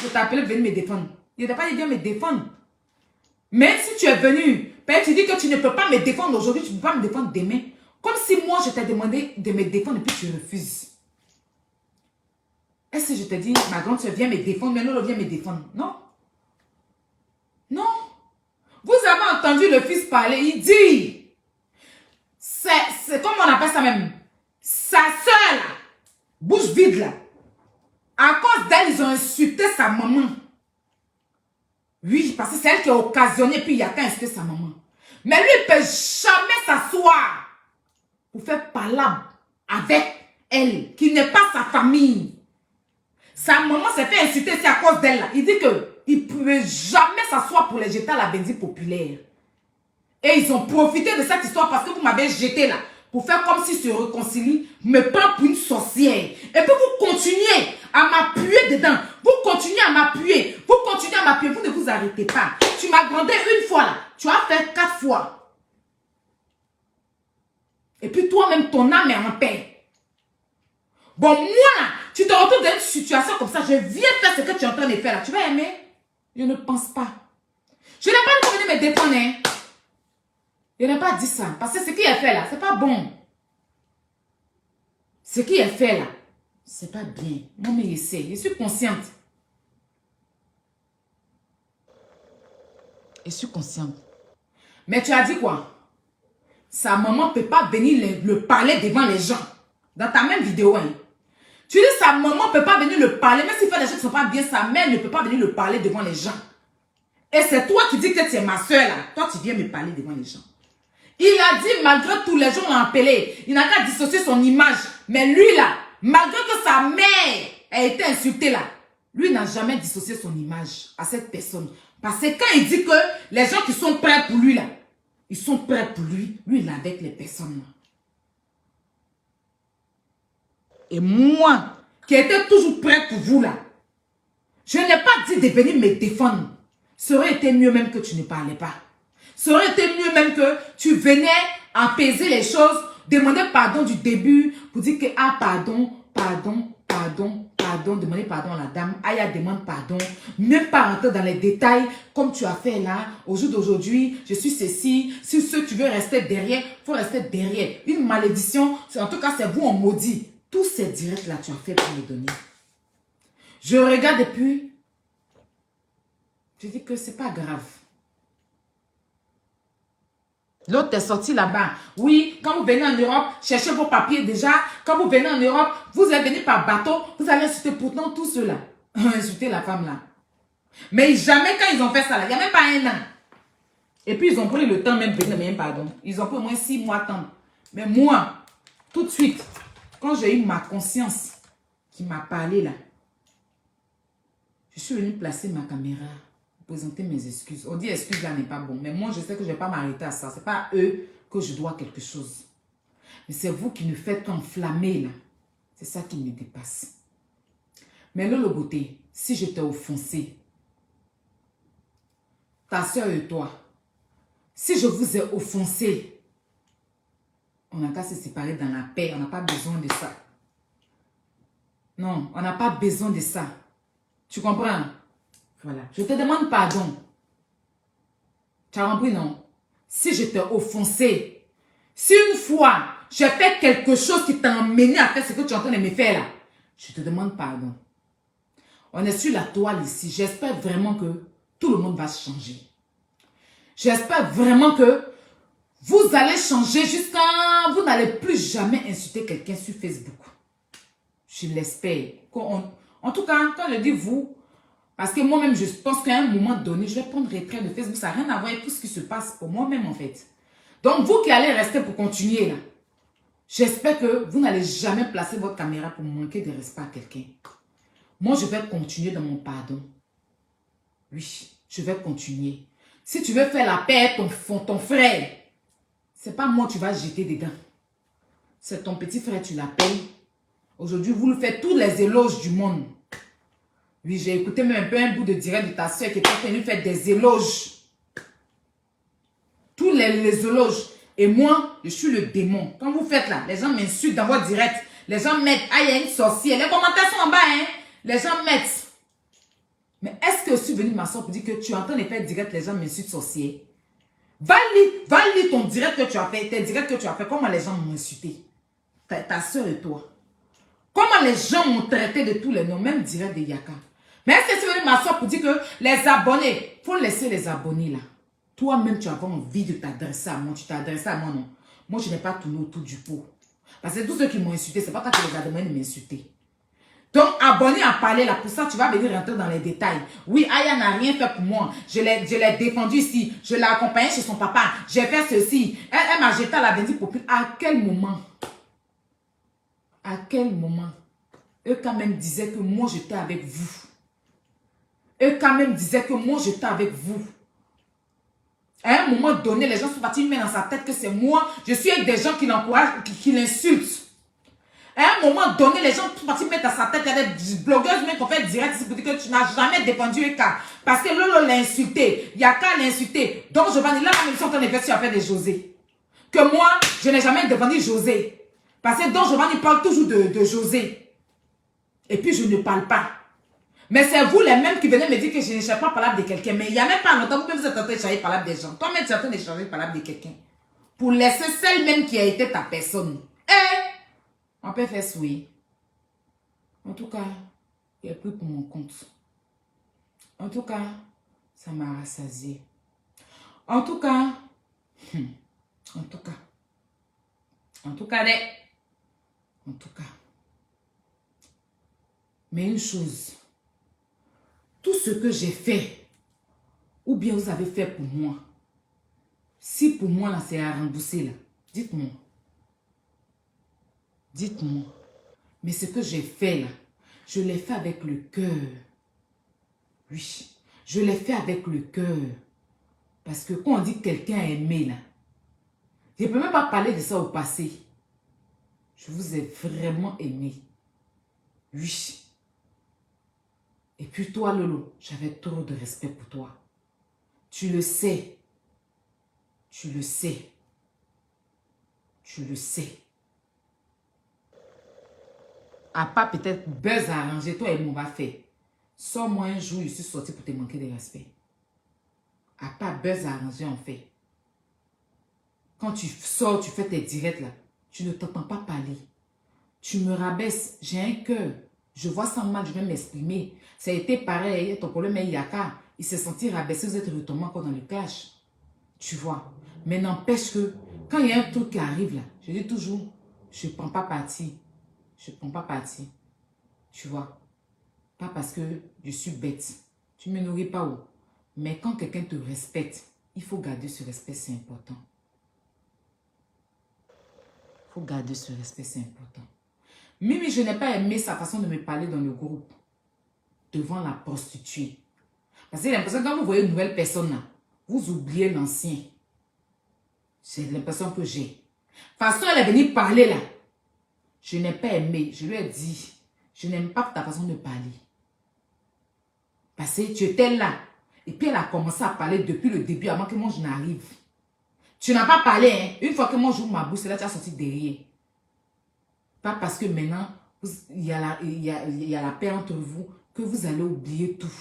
je t'appelais venir me défendre. Je n'ai pas dit de me défendre. Mais si tu es venu, père, tu dis que tu ne peux pas me défendre aujourd'hui, tu ne peux pas me défendre demain. Comme si moi, je t'ai demandé de me défendre et puis tu refuses. Est-ce que je te dis, ma grande soeur, viens me défendre, mais Lolo, viens me défendre? Non. Non. Vous avez entendu le fils parler, il dit, c'est comme on appelle ça même, sa soeur là, bouche vide là. À cause d'elle, ils ont insulté sa maman. Oui, parce que c'est elle qui a occasionné, puis il a qu'à insulter sa maman. Mais lui, il ne peut jamais s'asseoir pour faire palabre avec elle, qui n'est pas sa famille. Sa maman s'est fait insulter, c'est à cause d'elle là. Il dit qu'il ne peut jamais s'asseoir pour les jeter à la benzine populaire. Et ils ont profité de cette histoire parce que vous m'avez jeté là, pour faire comme s'ils se réconcilient, me prend pour une sorcière. Et puis vous continuez à m'appuyer dedans. Vous continuez à m'appuyer. Vous continuez à m'appuyer. Vous ne vous arrêtez pas. Tu m'as grondé une fois là. Tu as fait 4 fois. Et puis toi-même, ton âme est en paix. Bon, moi là, tu te retrouves dans une situation comme ça. Je viens faire ce que tu es en train de faire là. Tu vas aimer? Je ne pense pas. Je n'ai pas dit de venir me défendre. Hein. Je n'ai pas dit ça. Parce que ce qu'il a fait là, c'est pas bon. Ce qu'il a fait là, c'est pas bien. Moi, mais j'essaie. Je suis consciente. Je suis consciente. Mais tu as dit quoi? Sa maman ne peut pas venir le parler devant les gens. Dans ta même vidéo. Hein. Tu dis sa maman ne peut pas venir le parler. Même s'il fait des choses qui ne sont pas bien, sa mère ne peut pas venir le parler devant les gens. Et c'est toi qui dis que tu es ma soeur là. Toi, tu viens me parler devant les gens. Il a dit, malgré tous les gens l'ont appelé, il n'a qu'à dissocier son image. Mais lui là, malgré que sa mère a été insultée là, lui n'a jamais dissocié son image à cette personne. Parce que quand il dit que les gens qui sont prêts pour lui là, ils sont prêts pour lui, lui il est avec les personnes là. Et moi, qui étais toujours prêt pour vous là, je n'ai pas dit de venir me défendre. Ça aurait été mieux même que tu ne parlais pas. Ça aurait été mieux même que tu venais apaiser les choses, demander pardon du début pour dire que, ah, pardon, demander pardon à la dame, Aya demande pardon, même pas rentrer dans les détails comme tu as fait là, au jour d'aujourd'hui, je suis ceci, si ce tu veux rester derrière, il faut rester derrière. Une malédiction, en tout cas c'est vous on maudit. Tous ces directs là tu as fait pour me donner. Je regarde depuis, je dis que c'est pas grave. L'autre est sorti là-bas. Oui, quand vous venez en Europe, cherchez vos papiers déjà. Quand vous venez en Europe, vous allez venir par bateau. Vous allez insulter pourtant tout cela. Insulter la femme là. Mais jamais quand ils ont fait ça là, il n'y a même pas un an. Et puis ils ont pris le temps même de venir, pardon. Ils ont pris au moins 6 mois de temps. Mais moi, tout de suite, quand j'ai eu ma conscience qui m'a parlé là, je suis venue placer ma caméra. Présenter mes excuses. On dit excuse là n'est pas bon. Mais moi, je sais que je ne vais pas m'arrêter à ça. Ce n'est pas à eux que je dois quelque chose. Mais c'est vous qui me faites enflammer là. C'est ça qui me dépasse. Mais Lolo Beauté, si je t'ai offensé, ta soeur et toi, si je vous ai offensé, on n'a qu'à se séparer dans la paix. On n'a pas besoin de ça. Non, on n'a pas besoin de ça. Tu comprends? Voilà. Je te demande pardon. Tu as compris, non? Si je t'ai offensé, si une fois, j'ai fait quelque chose qui t'a emmené à faire ce que tu es en train de me faire là, je te demande pardon. On est sur la toile ici. J'espère vraiment que tout le monde va changer. J'espère vraiment que vous allez changer jusqu'à... Vous n'allez plus jamais insulter quelqu'un sur Facebook. Je l'espère. En tout cas, quand je dis vous... Parce que moi-même, je pense qu'à un moment donné, je vais prendre retrait de Facebook. Ça n'a rien à voir avec tout ce qui se passe pour moi-même, en fait. Donc, vous qui allez rester pour continuer, là, j'espère que vous n'allez jamais placer votre caméra pour manquer de respect à quelqu'un. Moi, je vais continuer dans mon pardon. Oui, je vais continuer. Si tu veux faire la paix avec ton frère, c'est pas moi que tu vas jeter dedans. C'est ton petit frère, tu l'appelles. Aujourd'hui, vous lui faites tous les éloges du monde. Oui, j'ai écouté même un peu un bout de direct de ta soeur qui était venue faire des éloges. Tous les éloges. Et moi, je suis le démon. Quand vous faites là, les gens m'insultent dans votre direct. Les gens mettent, ah, il y a une sorcière. Les commentaires sont en bas, hein. Les gens mettent. que je suis venue m'asseoir pour dire que tu es en train de faire direct, les gens m'insultent sorcière? Va lire ton direct que tu as fait, tes directs que tu as fait, comment les gens m'ont insulté. Ta soeur et toi. Comment les gens m'ont traité de tous les noms, même direct de Yaka. Mais est-ce que tu es venue m'asseoir pour dire que les abonnés, il faut laisser les abonnés là. Toi-même, tu avais envie de t'adresser à moi. Tu t'es adressé à moi, non? Moi, je n'ai pas tourné autour du pot. Parce que tous ceux qui m'ont insulté, ce n'est pas toi qui les as demandé de m'insulter. Donc, abonné à parler là, pour ça, tu vas venir rentrer dans les détails. Oui, Aya n'a rien fait pour moi. Je l'ai défendu ici. Je l'ai accompagné chez son papa. J'ai fait ceci. Elle m'a jeté à la bendite populaire. À quel moment? À quel moment? Eux quand même disaient que moi, j'étais avec vous. Eux quand même disaient que moi, j'étais avec vous. À un moment donné, les gens sont partis mettre dans sa tête que c'est moi. Je suis avec des gens qui l'encouragent, qui l'insultent. À un moment donné, les gens sont partis mettre dans sa tête. Il y a des blogueuses même qui ont fait direct ici pour dire que tu n'as jamais défendu Eka. Parce que Lolo l'a insulté. Yaka l'a insulté. Donc, Giovanni, là, ils sont en train de faire affaire de José. Que moi, je n'ai jamais défendu José. Parce que Don Giovanni parle toujours de José. Et puis, je ne parle pas. Mais c'est vous les mêmes qui venez me dire que je n'échappe pas parler de quelqu'un. Mais il n'y a même pas longtemps, vous-même vous êtes en train d'échanger parler des gens. Toi-même, tu es en train d'échanger parler de quelqu'un. Pour laisser celle-même qui a été ta personne. On peut faire oui. En tout cas, il n'y a plus pour mon compte. En tout cas, ça m'a rassasié. En tout cas, en tout cas, mais une chose, tout ce que j'ai fait, ou bien vous avez fait pour moi, si pour moi là c'est à rembourser là, dites-moi. Dites-moi. Mais ce que j'ai fait là, je l'ai fait avec le cœur. Oui, je l'ai fait avec le cœur. Parce que quand on dit que quelqu'un a aimé là, je ne peux même pas parler de ça au passé. Je vous ai vraiment aimé. Oui. Et puis toi, Lolo, j'avais trop de respect pour toi. Tu le sais. Tu le sais. Tu le sais. À part peut-être buzz à arranger, toi et moi, on va faire. Sors-moi un jour, je suis sorti pour te manquer de respect. À part buzz à arranger, on fait. Quand tu sors, tu fais tes directs là, tu ne t'entends pas parler. Tu me rabaisses, j'ai un cœur. Je vois ça mal, je vais m'exprimer. Ça a été pareil, ton problème est Yaka. Il s'est senti rabaissé, vous êtes retombé encore dans le clash. Tu vois. Mais n'empêche que, quand il y a un truc qui arrive là, je dis toujours, je ne prends pas parti. Je ne prends pas parti. Tu vois. Pas parce que je suis bête. Tu ne me nourris pas où. Mais quand quelqu'un te respecte, il faut garder ce respect, c'est important. Il faut garder ce respect, c'est important. Mimi, je n'ai pas aimé sa façon de me parler dans le groupe. Devant la prostituée. Parce que j'ai l'impression que quand vous voyez une nouvelle personne là, vous oubliez l'ancien. C'est l'impression que j'ai. Façon elle est venue parler là. Je n'ai pas aimé. Je lui ai dit, je n'aime pas ta façon de parler. Parce que tu étais là. Et puis elle a commencé à parler depuis le début avant que moi je n'arrive. Tu n'as pas parlé, hein. Une fois que moi j'ouvre ma bouche, c'est là que tu as sorti derrière. Pas parce que maintenant, il y a la paix entre vous, que vous allez oublier tout.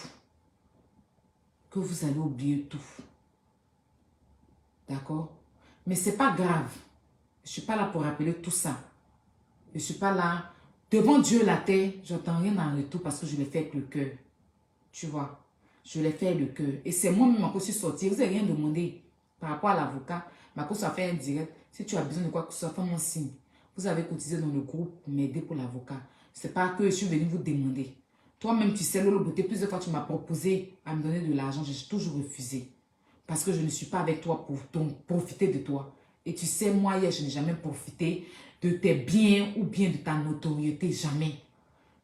Que vous allez oublier tout. D'accord? Mais ce n'est pas grave. Je ne suis pas là pour rappeler tout ça. Je ne suis pas là. Devant Dieu, la terre, je n'entends rien en retour parce que je l'ai fait avec le cœur. Tu vois? Je l'ai fait avec le cœur. Et c'est moi-même que je suis sortie. Vous n'avez rien demandé par rapport à l'avocat. Ma cause a fait un direct. Si tu as besoin de quoi que ce soit, fais-moi signe. Vous avez cotisé dans le groupe pour m'aider pour l'avocat. Ce n'est pas que je suis venue vous demander. Toi-même, tu sais, Lolo Beauté, plusieurs fois tu m'as proposé à me donner de l'argent. J'ai toujours refusé. Parce que je ne suis pas avec toi pour profiter de toi. Et tu sais, moi, hier, je n'ai jamais profité de tes biens ou bien de ta notoriété. Jamais.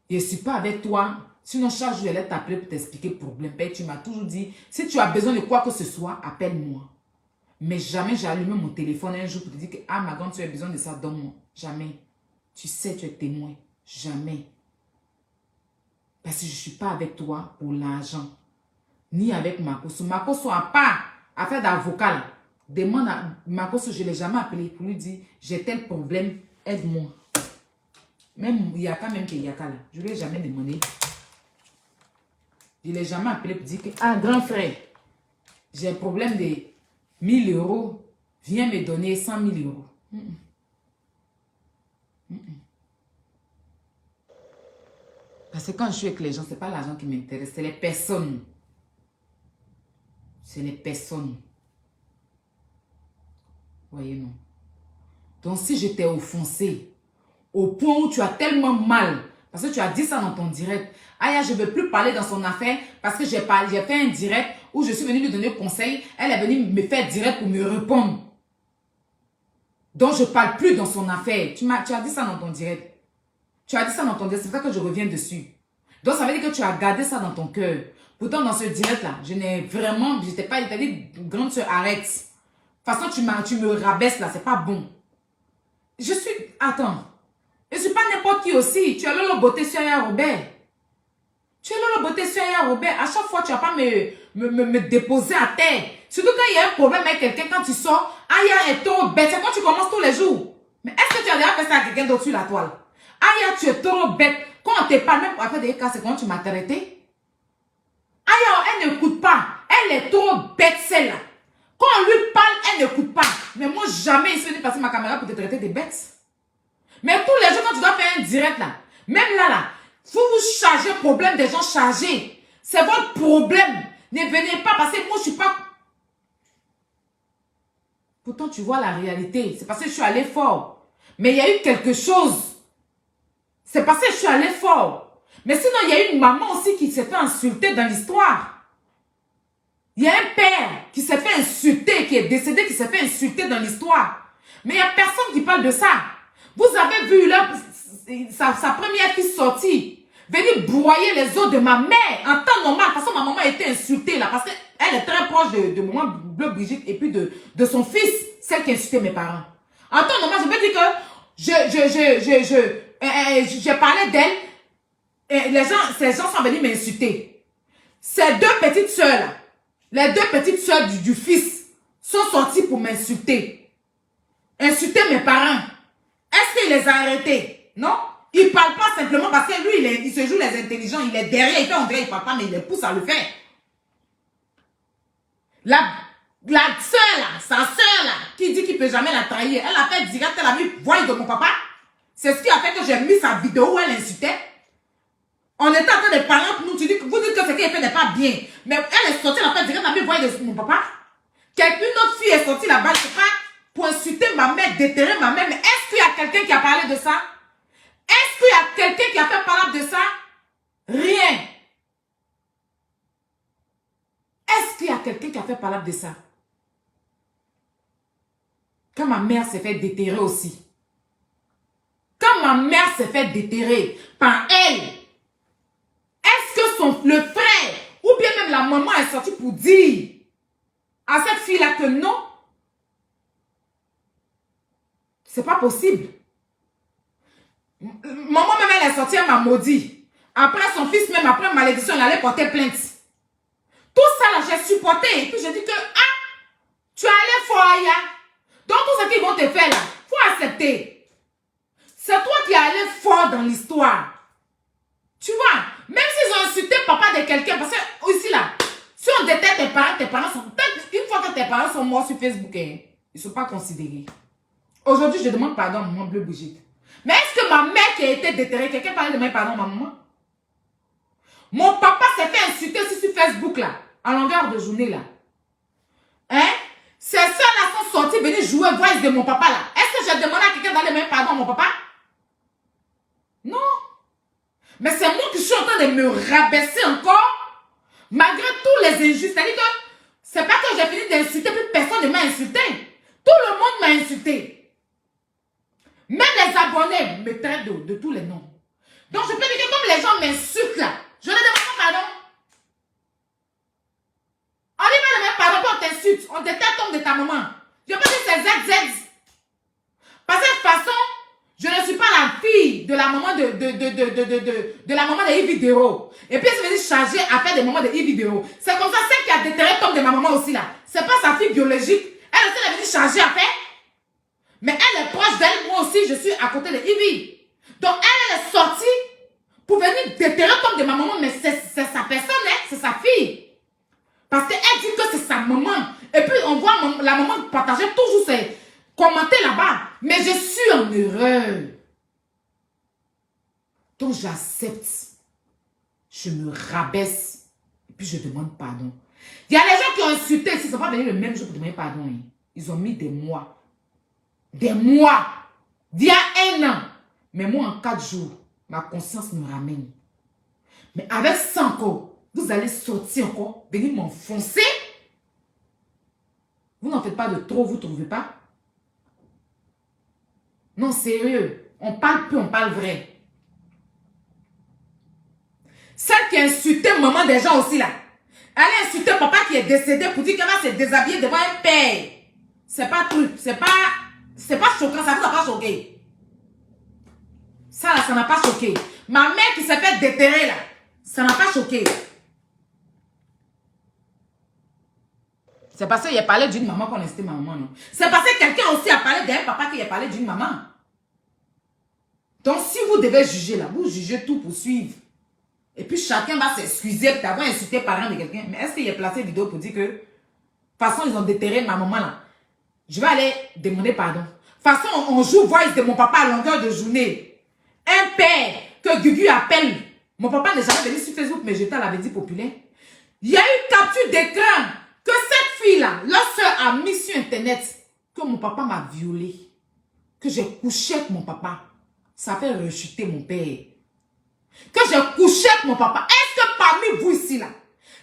Je ne suis pas avec toi. Sinon, chaque jour, je vais t'appeler pour t'expliquer le problème. Et tu m'as toujours dit, si tu as besoin de quoi que ce soit, appelle-moi. Mais jamais j'ai allumé mon téléphone un jour pour te dire que, ah, ma grande, tu as besoin de ça, donne-moi. Jamais. Tu sais, tu es témoin. Jamais. Parce que je ne suis pas avec toi pour l'argent. Ni avec Makoso. Makoso n'a pas affaire d'avocat. Demande à Makoso, je ne l'ai jamais appelé pour lui dire, j'ai tel problème, aide-moi. Même Yaka, même que Yaka là, je ne lui ai jamais demandé. Je ne l'ai jamais appelé pour dire que, ah, grand frère, j'ai un problème de 1000 euros. Viens me donner 100 000 euros. Parce que quand je suis avec les gens, ce n'est pas l'argent qui m'intéresse, c'est les personnes. C'est les personnes. Voyez, non. Donc, si je t'ai offensé, au point où tu as tellement mal, parce que tu as dit ça dans ton direct, Aya, je ne veux plus parler dans son affaire parce que j'ai fait un direct où je suis venue lui donner conseil, elle est venue me faire direct pour me répondre. Donc, je ne parle plus dans son affaire. Tu as dit ça dans ton direct. Tu as dit ça dans ton direct, c'est pour ça que je reviens dessus. Donc, ça veut dire que tu as gardé ça dans ton cœur. Pourtant, dans ce direct-là, je n'ai vraiment, je t'ai pas dit, grande soeur, arrête. De toute façon, tu me rabaisses là, c'est pas bon. Je suis, attends, je suis pas n'importe qui aussi. Tu es Lolo Beauté sur Aya Robert. Tu es Lolo Beauté sur Aya Robert. À chaque fois, tu vas pas me déposer à terre. Surtout quand il y a un problème avec quelqu'un, quand tu sors, Aya est trop bête. C'est quand tu commences tous les jours. Mais est-ce que tu as déjà fait ça à quelqu'un d'autre sur la toile? Aya, tu es trop bête. Quand on te parle, même pour faire des cas, c'est quand tu m'as traité. Aya, elle n'écoute pas. Elle est trop bête, celle-là. Quand on lui parle, elle n'écoute pas. Mais moi, jamais il se venu passer ma caméra pour te traiter des bêtes. Mais tous les jours, quand tu dois faire un direct, là, même là, vous chargez le problème des gens chargés. C'est votre problème. Ne venez pas parce que moi, je suis pas... Pourtant, tu vois la réalité. C'est parce que je suis allé fort. Mais il y a eu quelque chose. C'est parce que je suis allé fort. Mais sinon, il y a une maman aussi qui s'est fait insulter dans l'histoire. Il y a un père qui s'est fait insulter, qui est décédé, qui s'est fait insulter dans l'histoire. Mais il n'y a personne qui parle de ça. Vous avez vu sa première fille sortie, venir broyer les os de ma mère en temps normal. De toute façon, ma maman a été insultée là, parce qu'elle est très proche de maman Bleu Brigitte et puis de son fils, celle qui a insulté mes parents. En temps normal, je peux dire que j'ai parlé d'elle et ces gens sont venus m'insulter. Ces deux petites sœurs là, les deux petites sœurs du fils sont sorties pour m'insulter. Insulter mes parents. Est-ce qu'il les a arrêtés? Non? Il ne parle pas simplement parce que lui, il se joue les intelligents. Il est derrière, il fait on dirait qu'il ne parle pas, mais il les pousse à le faire. La sœur là, sa sœur là, qui dit qu'il ne peut jamais la trahir, elle a fait direct, elle a mis voix de mon papa. C'est ce qui a fait que j'ai mis sa vidéo où elle insultait. On était en train de parler pour nous, vous dites que ce qu'elle fait n'est pas bien. Mais elle est sortie, elle a fait direct, elle a mis voix de mon papa. Une autre fille est sortie là-bas, je sais pas, pour insulter ma mère, déterrer ma mère. Mais est-ce qu'il y a quelqu'un qui a parlé de ça? Est-ce qu'il y a quelqu'un qui a fait parler de ça? Rien. Est-ce qu'il y a quelqu'un qui a fait parler de ça? Quand ma mère s'est fait déterrer aussi. Quand ma mère s'est fait déterrer par elle, est-ce que le frère ou bien même la maman est sortie pour dire à cette fille-là que non? C'est pas possible. Maman même elle est sortie, elle m'a maudit. Après son fils même, après malédiction, elle allait porter plainte. Tout ça là, j'ai supporté. Et puis j'ai dit que, ah, tu es allé fort, Aya. Donc tout ce qu'ils vont te faire là, il faut accepter. C'est toi qui es allé fort dans l'histoire. Tu vois, même s'ils ont insulté papa de quelqu'un, parce que ici là, si on déteste tes parents sont... Une fois que tes parents sont morts sur Facebook, hein, ils ne sont pas considérés. Aujourd'hui, je demande pardon à maman Bleu Brigitte. Mais est-ce que ma mère qui a été déterrée, quelqu'un parlait de mes pardon à ma maman? Mon papa s'est fait insulter aussi sur Facebook là, en longueur de journée là. Hein? Ces soeurs-là sont sorties venir jouer voice de mon papa là. Est-ce que j'ai demandé à quelqu'un d'aller même pardon à mon papa? Non. Mais c'est moi qui suis en train de me rabaisser encore, malgré tous les injustes. C'est-à-dire que c'est pas que j'ai fini d'insulter, puis personne ne m'a insulté. Tout le monde m'a insulté. Même les abonnés me traitent de tous les noms. Donc je peux dire que comme les gens m'insultent là, je ne demande pas pardon. On dit pas de même pardon, puis on t'insulte. On déteste ton de ta maman. Je peux dire que c'est ZZ. Parce que de toute façon, je ne suis pas la fille de la maman de la maman de Yves Vidéo. Et puis elle s'est venue charger à faire des mamans de Yves Vidéo. C'est comme ça, celle qui a déterré Tom de ma maman aussi là. C'est pas sa fille biologique. Elle aussi elle est venue charger à faire. Mais elle est proche d'elle, moi aussi, je suis à côté de Ivy. Donc elle est sortie pour venir déterrer comme de ma maman, mais c'est sa personne, hein, c'est sa fille. Parce qu'elle dit que c'est sa maman. Et puis on voit la maman partager toujours ses commentaires là-bas. Mais je suis en erreur. Donc j'accepte. Je me rabaisse. Et puis je demande pardon. Il y a les gens qui ont insulté. Ils ne sont pas venus le même jour pour demander pardon. Hein. Ils ont mis des mois. Des mois. D'il y a 1 an. Mais moi en 4 jours, ma conscience me ramène. Mais avec ça encore, vous allez sortir encore, venir m'enfoncer. Vous n'en faites pas de trop, vous ne trouvez pas? Non, sérieux. On parle peu, on parle vrai. Celle qui a insulté maman des gens aussi là. Elle a insulté papa qui est décédé pour dire qu'elle va se déshabiller devant un père. C'est pas truc, c'est pas choquant, ça vous a pas choqué. Ça là, ça n'a pas choqué. Ma mère qui s'est fait déterrer là, ça n'a pas choqué. C'est parce qu'il a parlé d'une maman qu'on a insisté ma maman, non? C'est parce que quelqu'un aussi a parlé d'un papa qui a parlé d'une maman. Donc si vous devez juger là, vous jugez tout pour suivre. Et puis chacun va s'excuser d'avoir insulté parent de quelqu'un. Mais est-ce qu'il a placé une vidéo pour dire que, de toute façon, ils ont déterré ma maman là. Je vais aller demander pardon. De toute façon, on joue voice de mon papa à longueur de journée. Un père que Gugu appelle. Mon papa n'est jamais venu sur Facebook, mais j'étais à la Védie populaire. Il y a eu capture d'écran que cette fille-là, leur soeur a mis sur Internet que mon papa m'a violée. Que j'ai couché avec mon papa. Ça fait rechuter mon père. Que j'ai couché avec mon papa. Est-ce que parmi vous ici, là,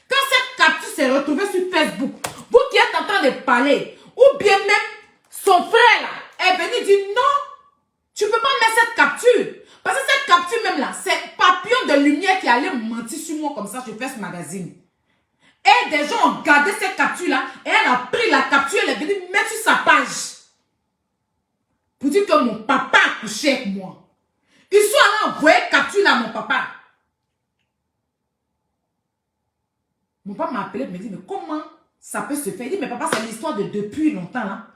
quand cette capture s'est retrouvée sur Facebook, vous qui êtes en train de parler, ou bien même son frère là, est venu dire non, tu ne peux pas mettre cette capture. Parce que cette capture même là, c'est Papillon de Lumière qui allait mentir sur moi comme ça sur Face Magazine. Et des gens ont gardé cette capture là, et elle a pris la capture, elle est venue mettre sur sa page. Pour dire que mon papa a couché avec moi. Ils sont allés envoyer capture là à mon papa. Mon papa m'a appelé et me dit, mais comment ça peut se faire? Il dit, mais papa, c'est l'histoire de depuis longtemps là.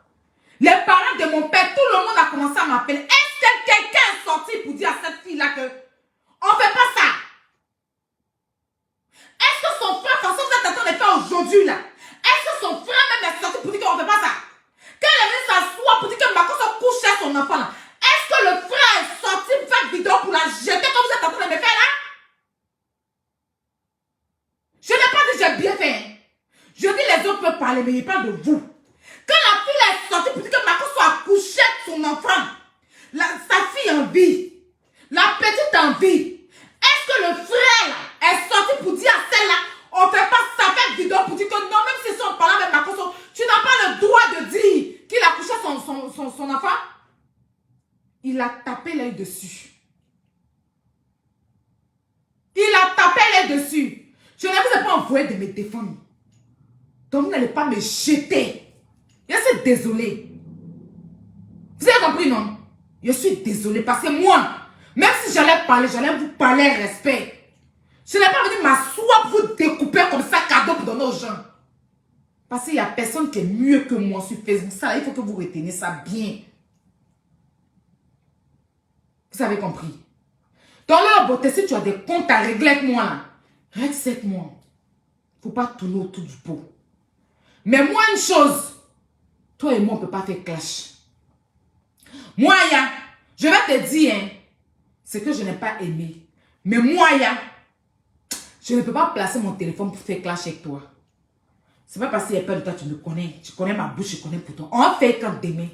Les parents de mon père, tout le monde a commencé à m'appeler. Est-ce que quelqu'un est sorti pour dire à cette fille-là que on ne fait pas ça? Est-ce que son frère, façon vous êtes en train de faire aujourd'hui là, est-ce que son frère même est sorti pour dire qu'on ne fait pas ça? Quand elle est venue s'asseoir pour dire que Marcos a couché à son enfant là, est-ce que le frère est sorti pour faire une vidéo pour la jeter comme vous êtes en train de me faire là? Je n'ai pas dit j'ai bien fait. Hein. Je dis les autres peuvent parler, mais il parle de vous. Quand la fille est sortie pour dire que Marcos soit couché avec son enfant, sa fille en vie, la petite en vie, est-ce que le frère là, est sorti pour dire à celle-là, on ne fait pas ça, fait vidéo pour dire que non, même si on parle avec Marcos, tu n'as pas le droit de dire qu'il a couché son enfant? Il a tapé l'œil dessus. Il a tapé l'œil dessus. Je ne vous ai pas envoyé de me défendre. Donc vous n'allez pas me jeter. Je suis désolée. Vous avez compris, non? Je suis désolée parce que moi, même si j'allais parler, j'allais vous parler respect. Je n'ai pas venu m'asseoir pour vous découper comme ça, cadeau pour donner aux gens. Parce qu'il n'y a personne qui est mieux que moi sur Facebook. Ça, il faut que vous reteniez ça bien. Vous avez compris? Dans leur beauté, si tu as des comptes à régler avec moi, là, règle ça avec moi. Il ne faut pas tourner autour du pot. Mais moi, une chose, toi et moi, on ne peut pas faire clash. Moi, ya, je vais te dire, hein, c'est que je n'ai pas aimé. Mais moi, ya, je ne peux pas placer mon téléphone pour faire clash avec toi. C'est pas parce qu'il y a peur de toi, tu me connais. Tu connais ma bouche, je connais pour toi. On fait quand demain.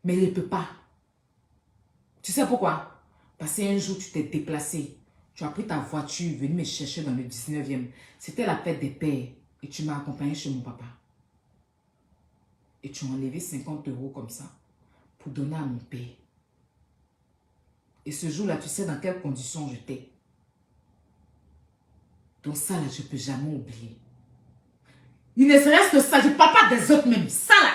Mais il ne peut pas. Tu sais pourquoi? Parce qu'un jour, tu t'es déplacé. Tu as pris ta voiture, venu me chercher dans le 19e. C'était la fête des pères. Et tu m'as accompagné chez mon papa. Et tu as enlevé 50 € comme ça pour donner à mon père. Et ce jour-là, tu sais dans quelles conditions j'étais. Donc ça, là, je ne peux jamais oublier. Il ne serait-ce que ça, je ne parle pas des autres même. Ça, là.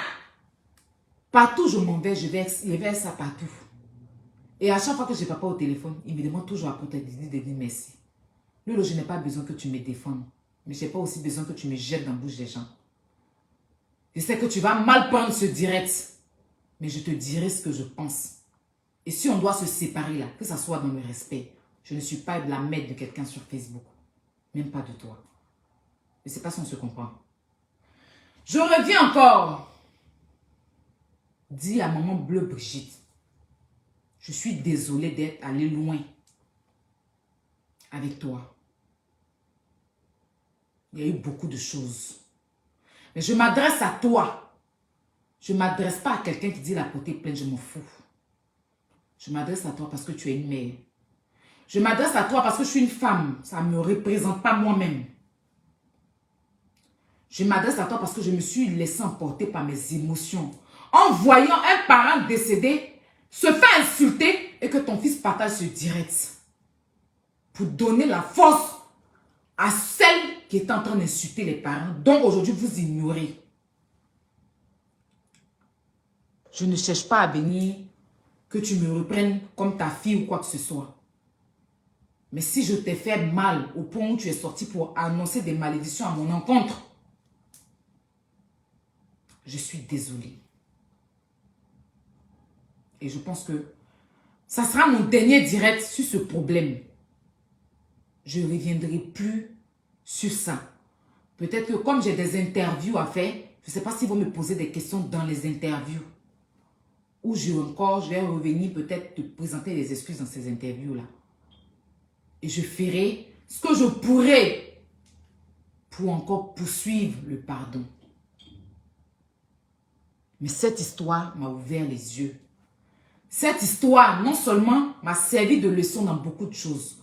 Partout je m'en vais, je vais ça partout. Et à chaque fois que je ne parle pas au téléphone, il me demande toujours à côté de dire merci. Lui, je n'ai pas besoin que tu me défendes. Mais je n'ai pas aussi besoin que tu me jettes dans la bouche des gens. Je sais que tu vas mal prendre ce direct. Mais je te dirai ce que je pense. Et si on doit se séparer là, que ça soit dans le respect, Je ne suis pas la mère de quelqu'un sur Facebook. Même pas de toi. Je ne sais pas si on se comprend. Je reviens encore. Dis à maman bleue Brigitte. Je suis désolée d'être allée loin avec toi. Il y a eu beaucoup de choses. Mais je m'adresse à toi. Je ne m'adresse pas à quelqu'un qui dit la portée pleine, je m'en fous. Je m'adresse à toi parce que tu es une mère. Je m'adresse à toi parce que je suis une femme. Ça ne me représente pas moi-même. Je m'adresse à toi parce que je me suis laissé emporter par mes émotions. En voyant un parent décédé se faire insulter et que ton fils partage ce direct. Pour donner la force à celle qui est en train d'insulter les parents. Donc aujourd'hui, vous ignorez. Je ne cherche pas à venir que tu me reprennes comme ta fille ou quoi que ce soit. Mais si je t'ai fait mal au point où tu es sorti pour annoncer des malédictions à mon encontre, je suis désolée. Et je pense que ça sera mon dernier direct sur ce problème. Je ne reviendrai plus sur ça. Peut-être que comme j'ai des interviews à faire, je ne sais pas s'ils vont me poser des questions dans les interviews. Ou je vais revenir peut-être te présenter des excuses dans ces interviews-là. Et je ferai ce que je pourrai pour encore poursuivre le pardon. Mais cette histoire m'a ouvert les yeux. Cette histoire, non seulement m'a servi de leçon dans beaucoup de choses,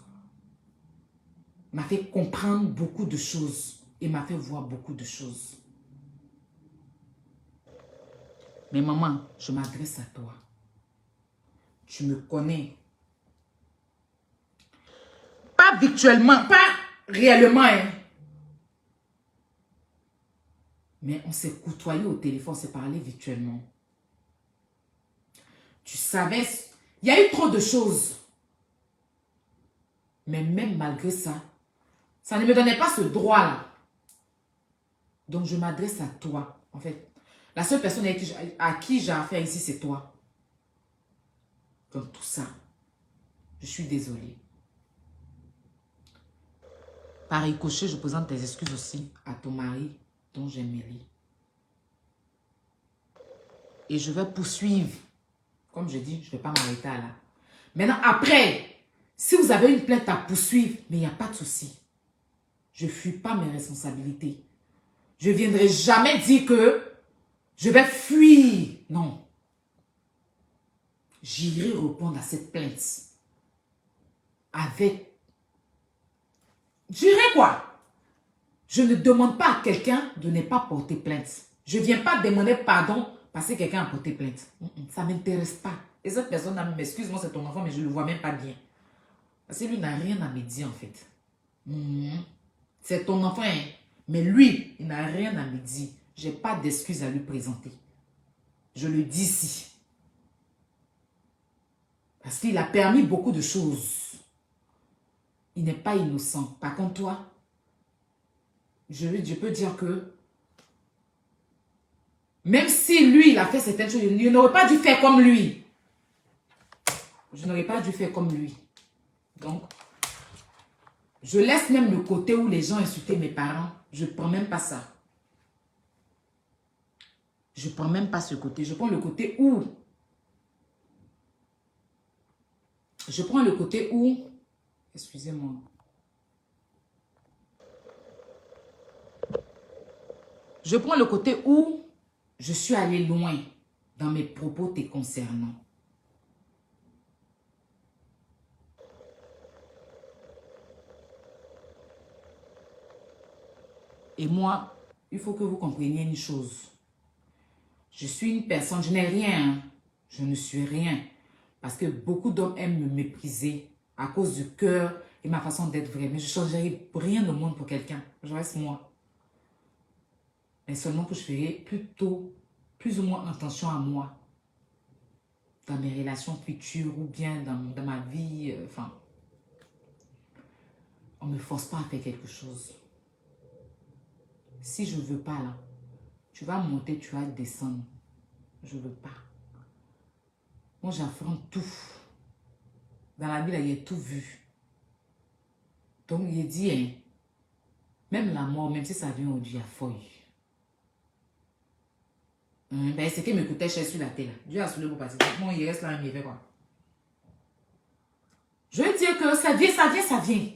m'a fait comprendre beaucoup de choses et m'a fait voir beaucoup de choses. Mais maman, je m'adresse à toi. Tu me connais. Pas virtuellement, pas réellement, hein. Mais on s'est côtoyé au téléphone, on s'est parlé virtuellement. Tu savais, il y a eu trop de choses. Mais même malgré ça, ça ne me donnait pas ce droit-là. Donc je m'adresse à toi. En fait, la seule personne à qui j'ai affaire ici, c'est toi. Donc tout ça, je suis désolée. Par ricochet, je présente tes excuses aussi à ton mari, dont j'ai mêlé. Et je vais poursuivre. Comme je dis, je ne vais pas m'arrêter là. Maintenant, après, si vous avez une plainte à poursuivre, mais il n'y a pas de souci. Je ne fuis pas mes responsabilités. Je ne viendrai jamais dire que je vais fuir. Non. J'irai répondre à cette plainte. Avec... J'irai quoi? Je ne demande pas à quelqu'un de ne pas porter plainte. Je ne viens pas demander pardon parce que quelqu'un a porté plainte. Ça ne m'intéresse pas. Et cette personne m'excuse, moi c'est ton enfant, mais je ne le vois même pas bien. Parce que lui n'a rien à me dire en fait. C'est ton enfant, hein? Mais lui, il n'a rien à me dire. Je n'ai pas d'excuse à lui présenter. Je le dis ici. Parce qu'il a permis beaucoup de choses. Il n'est pas innocent. Par contre, toi, je peux dire que même si lui, il a fait certaines choses, je n'aurais pas dû faire comme lui. Je n'aurais pas dû faire comme lui. Donc, je laisse même le côté où les gens insultaient mes parents. Je ne prends même pas ça. Je ne prends même pas ce côté. Je prends le côté où... Excusez-moi. Je prends le côté où je suis allé loin dans mes propos te concernant. Et moi, il faut que vous compreniez une chose. Je suis une personne, je n'ai rien. Hein. Je ne suis rien. Parce que beaucoup d'hommes aiment me mépriser à cause du cœur et ma façon d'être vraie. Mais je ne changerai rien au monde pour quelqu'un. Je reste moi. Mais seulement que je ferai plutôt, plus ou moins attention à moi. Dans mes relations futures ou bien dans ma vie. Enfin, on ne me force pas à faire quelque chose. Si je ne veux pas là, tu vas monter, tu vas descendre. Je ne veux pas. Moi, j'affronte tout. Dans la vie, là, il y a tout vu. Donc, il dit, hein, même la mort, même si ça vient aujourd'hui, il y a feuille. Ben, c'est qu'il m'écoutait cher sur la télé. Dieu a soulé pour passer. Bon, il reste là, il fait quoi? Je veux dire que ça vient, ça vient, ça vient.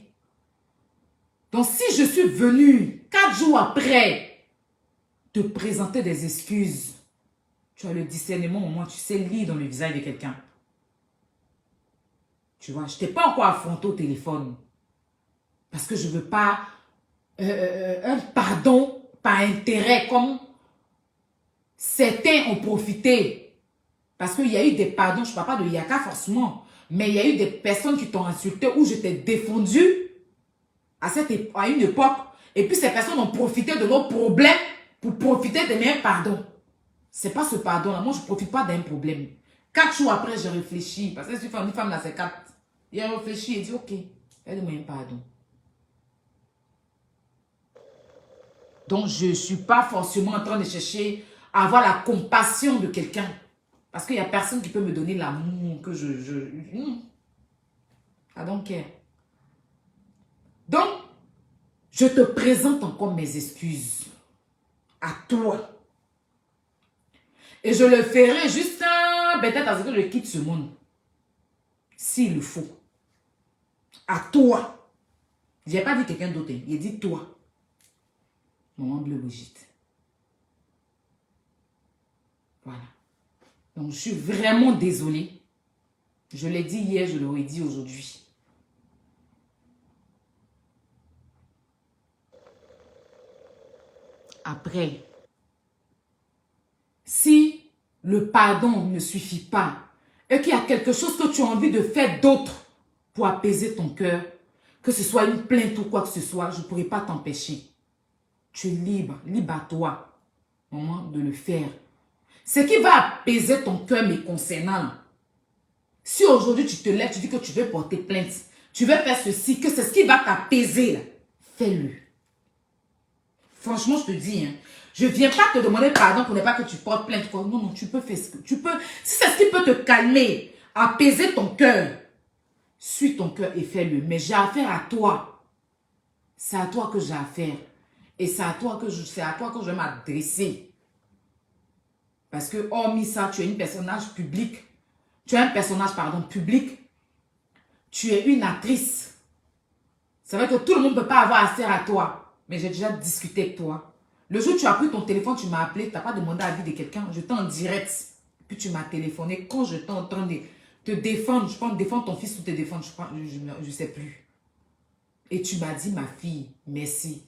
Donc, si je suis venue 4 jours après te présenter des excuses, tu as le discernement, au moins tu sais lire dans le visage de quelqu'un. Tu vois, je ne t'ai pas encore affronté au téléphone. Parce que je ne veux pas un pardon par intérêt, comme certains ont profité. Parce qu'il y a eu des pardons, je ne parle pas de Yaka forcément, mais il y a eu des personnes qui t'ont insulté où je t'ai défendu à une époque. Et puis ces personnes ont profité de nos problèmes pour profiter de mes pardons. Ce n'est pas ce pardon-là. Moi, je ne profite pas d'un problème. 4 jours après, j'ai réfléchi. Parce que une femme là, c'est 4. Il a réfléchi et dit, ok, fais-moi un pardon. Donc, je ne suis pas forcément en train de chercher à avoir la compassion de quelqu'un. Parce qu'il n'y a personne qui peut me donner l'amour que I don't care. Donc, je te présente encore mes excuses à toi. Et je le ferai juste peut-être à ce que je quitte ce monde. S'il le faut. À toi. Je n'ai pas dit quelqu'un d'autre. Il dit toi. Maman Bleu Brigitte. Voilà. Donc, je suis vraiment désolée. Je l'ai dit hier, je l'aurais dit aujourd'hui. Après, si le pardon ne suffit pas et qu'il y a quelque chose que tu as envie de faire d'autre pour apaiser ton cœur, que ce soit une plainte ou quoi que ce soit, je ne pourrai pas t'empêcher. Tu es libre, libre à toi, maman, de le faire. Ce qui va apaiser ton cœur me concernant, si aujourd'hui tu te lèves, tu dis que tu veux porter plainte, tu veux faire ceci, que c'est ce qui va t'apaiser, fais-le. Franchement, je te dis, hein, je ne viens pas te demander pardon pour ne pas que tu portes plainte. Non, non, tu peux faire ce que tu peux. Si c'est ce qui peut te calmer, apaiser ton cœur, suis ton cœur et fais-le. Mais j'ai affaire à toi. C'est à toi que j'ai affaire. Et c'est à toi que je vais m'adresser. Parce que, hormis ça, tu es un personnage public. Tu es un personnage, pardon, public. Tu es une actrice. C'est vrai que tout le monde ne peut pas avoir affaire à toi. Mais j'ai déjà discuté avec toi. Le jour où tu as pris ton téléphone, tu m'as appelé, tu n'as pas demandé l'avis de quelqu'un. J'étais en direct. Puis tu m'as téléphoné. Quand j'étais en train de te défendre, je pense défendre ton fils ou te défendre, je ne sais plus. Et tu m'as dit, ma fille, merci.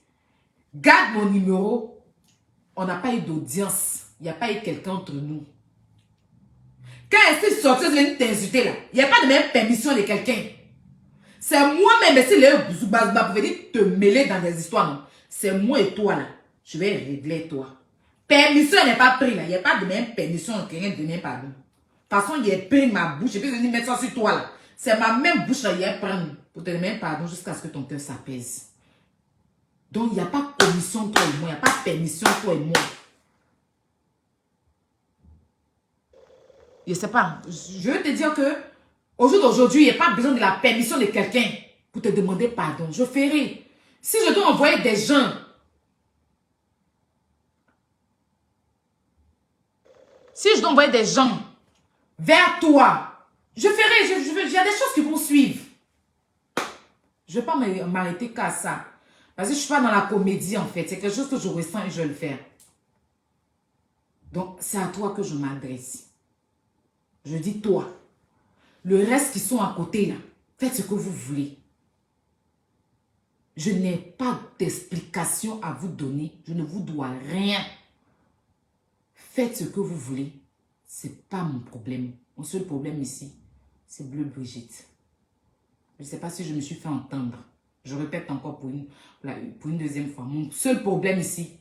Garde mon numéro. On n'a pas eu d'audience. Il n'y a pas eu quelqu'un entre nous. Quand elle s'est sortie, elle vient t'insulter là. Il n'y a pas de même permission de quelqu'un. C'est moi-même, si les Bouzoubazouma pour venir te mêler dans des histoires, non. C'est moi et toi là. Je vais régler toi. Permission n'est pas prise là. Il n'y a pas de même permission que quelqu'un de même pardon. De toute façon, il a pris ma bouche. Et puis, je vais mettre ça sur toi là. C'est ma même bouche là. Il a pris pour te demander pardon jusqu'à ce que ton cœur s'apaise. Donc, il n'y a pas permission toi et moi. Il n'y a pas permission toi et moi. Je ne sais pas. Je veux te dire que au jour d'aujourd'hui, il n'y a pas besoin de la permission de quelqu'un pour te demander pardon. Je ferai. Si je dois envoyer des gens, vers toi, je ferai. Il y a des choses qui vont suivre. Je ne vais pas m'arrêter qu'à ça. Parce que je ne suis pas dans la comédie en fait. C'est quelque chose que je ressens et je vais le faire. Donc, c'est à toi que je m'adresse. Je dis toi. Le reste qui sont à côté là, faites ce que vous voulez. Je n'ai pas d'explication à vous donner. Je ne vous dois rien. Faites ce que vous voulez. Ce n'est pas mon problème. Mon seul problème ici, c'est Bleu Brigitte. Je ne sais pas si je me suis fait entendre. Je répète encore pour une deuxième fois. Mon seul problème ici,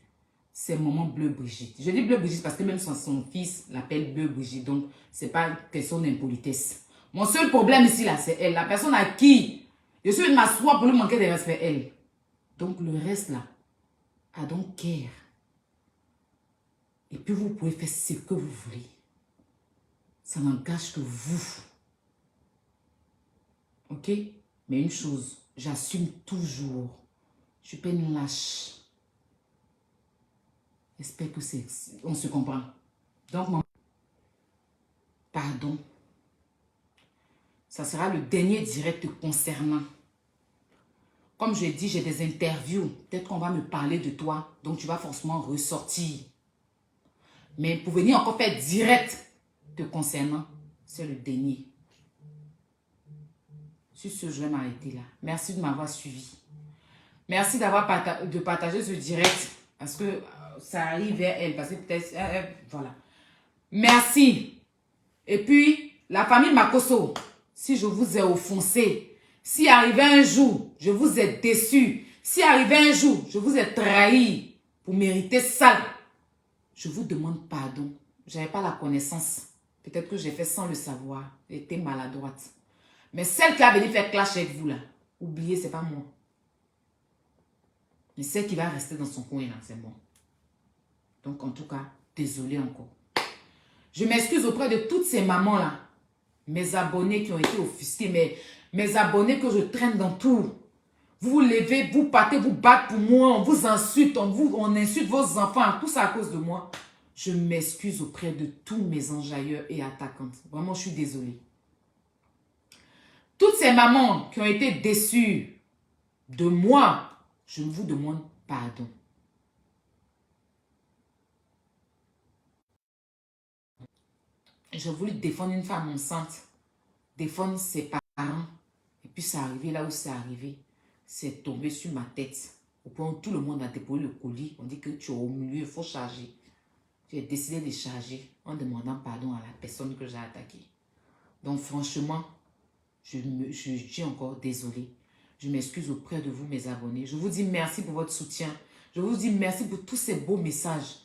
c'est maman Bleu Brigitte. Je dis Bleu Brigitte parce que même son fils l'appelle Bleu Brigitte. Donc, ce n'est pas une question d'impolitesse. Mon seul problème ici, là, c'est elle. La personne à qui je suis de m'asseoir pour lui manquer de respect, elle. Donc, le reste, là, I don't care. Et puis, vous pouvez faire ce que vous voulez. Ça n'engage que vous. Ok? Mais une chose, j'assume toujours. Je suis pas une lâche. J'espère que on se comprend. Donc, maman, pardon. Ça sera le dernier direct concernant. Comme je dis, j'ai des interviews. Peut-être qu'on va me parler de toi. Donc, tu vas forcément ressortir. Mais pour venir encore faire direct te concernant, c'est le dernier. Sur ce, je vais m'arrêter là. Merci de m'avoir suivi. Merci de partager ce direct. Parce que ça arrive vers elle. Parce que peut-être... voilà. Merci. Et puis, la famille Makosso, si je vous ai offensé, si arrivé un jour, je vous ai déçu, si arrivé un jour, je vous ai trahi pour mériter ça, je vous demande pardon. Je n'avais pas la connaissance. Peut-être que j'ai fait sans le savoir. J'étais maladroite. Mais celle qui a venu faire clash avec vous là, oubliez, ce n'est pas moi. Mais celle qui va rester dans son coin là, c'est bon. Donc en tout cas, désolé encore. Je m'excuse auprès de toutes ces mamans-là, mes abonnés qui ont été offusqués, mes abonnés que je traîne dans tout. Vous vous levez, vous partez, vous battez pour moi, on vous insulte, on insulte vos enfants, tout ça à cause de moi. Je m'excuse auprès de tous mes enjailleurs et attaquantes. Vraiment, je suis désolée. Toutes ces mamans qui ont été déçues de moi, je vous demande pardon. J'ai voulu défendre une femme enceinte, défendre ses parents, et puis c'est arrivé là où c'est arrivé. C'est tombé sur ma tête. Au point où tout le monde a déposé le colis. On dit que tu es au milieu, il faut charger. J'ai décidé de charger en demandant pardon à la personne que j'ai attaquée. Donc franchement, je dis encore désolé. Je m'excuse auprès de vous, mes abonnés. Je vous dis merci pour votre soutien. Je vous dis merci pour tous ces beaux messages.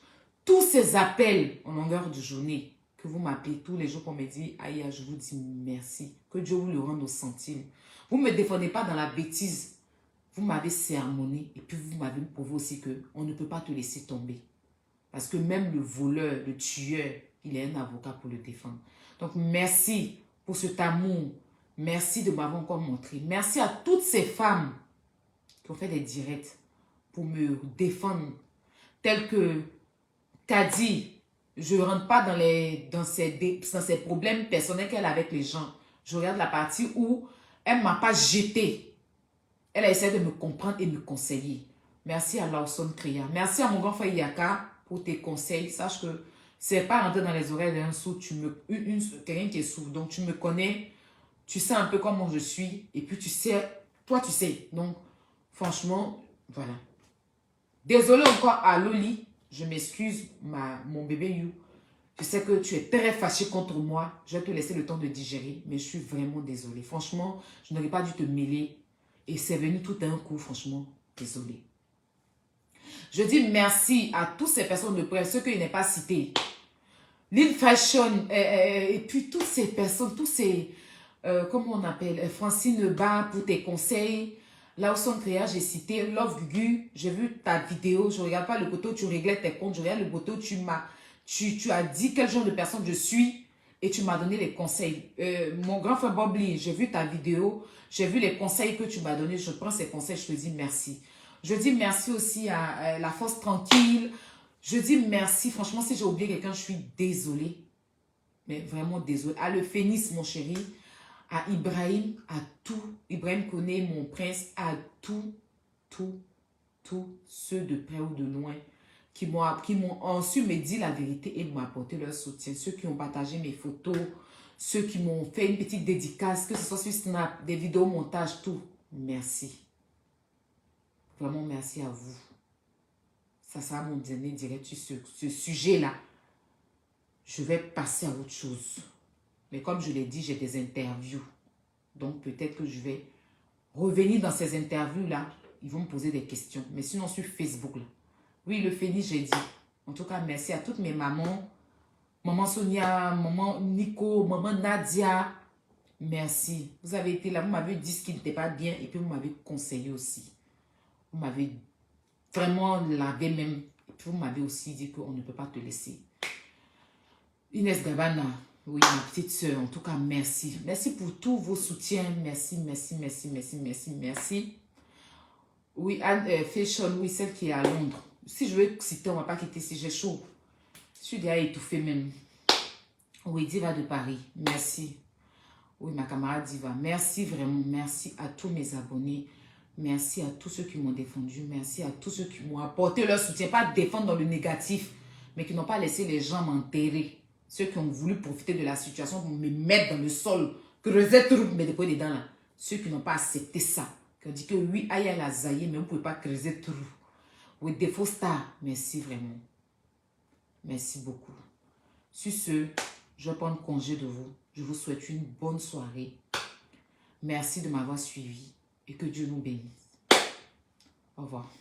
Tous ces appels en longueur de journée. Que vous m'appelez tous les jours pour me dire, aïe, je vous dis merci. Que Dieu vous le rende au centime. Vous ne me défendez pas dans la bêtise. Vous m'avez sermonné et puis vous m'avez prouvé aussi qu'on ne peut pas te laisser tomber. Parce que même le voleur, le tueur, il est un avocat pour le défendre. Donc merci pour cet amour. Merci de m'avoir encore montré. Merci à toutes ces femmes qui ont fait des directs pour me défendre. Telles que Kadi. Je ne rentre pas dans ses problèmes personnels qu'elle a avec les gens. Je regarde la partie où elle ne m'a pas jeté. Elle a essayé de me comprendre et me conseiller. Merci à Lawson Kriya. Merci à mon grand frère Yaka pour tes conseils. Sache que ce n'est pas rentrer dans les oreilles d'un sourd. Quelqu'un qui est sourd. Donc tu me connais. Tu sais un peu comment je suis. Et puis tu sais. Toi tu sais. Donc franchement, voilà. Désolée encore à Loli. Je m'excuse, mon bébé You. Je sais que tu es très fâché contre moi. Je vais te laisser le temps de digérer. Mais je suis vraiment désolée. Franchement, je n'aurais pas dû te mêler. Et c'est venu tout d'un coup, franchement, désolée. Je dis merci à toutes ces personnes de presse, ceux que je n'ai pas cités. Lil Fashion, et puis toutes ces personnes, tous ces, comment on appelle, Francine Ba pour tes conseils. Lawson Kriya, j'ai cité, Love Gugu, j'ai vu ta vidéo, je ne regarde pas le côté où tu réglais tes comptes, je regarde le côté où tu as dit quel genre de personne je suis et tu m'as donné les conseils. Mon grand frère Bobli, j'ai vu ta vidéo, j'ai vu les conseils que tu m'as donnés, je prends ces conseils, je te dis merci. Je dis merci aussi à La Force Tranquille, je dis merci, franchement si j'ai oublié quelqu'un, je suis désolée, mais vraiment désolée. À Le Phénix, mon chéri, à Ibrahim, à tout, Ibrahim connaît mon prince, à tous ceux de près ou de loin qui m'ont su me dire la vérité et m'ont apporté leur soutien. Ceux qui ont partagé mes photos, ceux qui m'ont fait une petite dédicace, que ce soit sur Snap, des vidéos montage, tout. Merci. Vraiment merci à vous. Ça sera mon dernier direct sur ce sujet-là. Je vais passer à autre chose. Mais comme je l'ai dit, j'ai des interviews. Donc peut-être que je vais revenir dans ces interviews-là. Ils vont me poser des questions. Mais sinon sur Facebook, là. Oui, Le Phénix, j'ai dit. En tout cas, merci à toutes mes mamans. Maman Sonia, maman Nico, maman Nadia. Merci. Vous avez été là, vous m'avez dit ce qui n'était pas bien et puis vous m'avez conseillé aussi. Vous m'avez vraiment lavé même. Et puis vous m'avez aussi dit qu'on ne peut pas te laisser. Inès Gabana, Oui, ma petite soeur, en tout cas, merci. Merci pour tous vos soutiens. Merci, merci, merci, merci, merci, merci. Oui, Anne Fashion, oui, celle qui est à Londres. Si je veux citer, on ne va pas quitter si j'ai chaud. Je suis déjà étouffée même. Oui, Diva de Paris, merci. Oui, ma camarade Diva, merci vraiment. Merci à tous mes abonnés. Merci à tous ceux qui m'ont défendu. Merci à tous ceux qui m'ont apporté leur soutien. Pas défendre dans le négatif, mais qui n'ont pas laissé les gens m'enterrer. Ceux qui ont voulu profiter de la situation pour me mettre dans le sol, creuser tout, me déposer dedans là. Ceux qui n'ont pas accepté ça, qui ont dit que oui, aïe, la zaïe, mais vous ne pouvez pas creuser tout. Oui, défaut star, merci vraiment. Merci beaucoup. Sur ce, je vais prendre congé de vous. Je vous souhaite une bonne soirée. Merci de m'avoir suivi et que Dieu nous bénisse. Au revoir.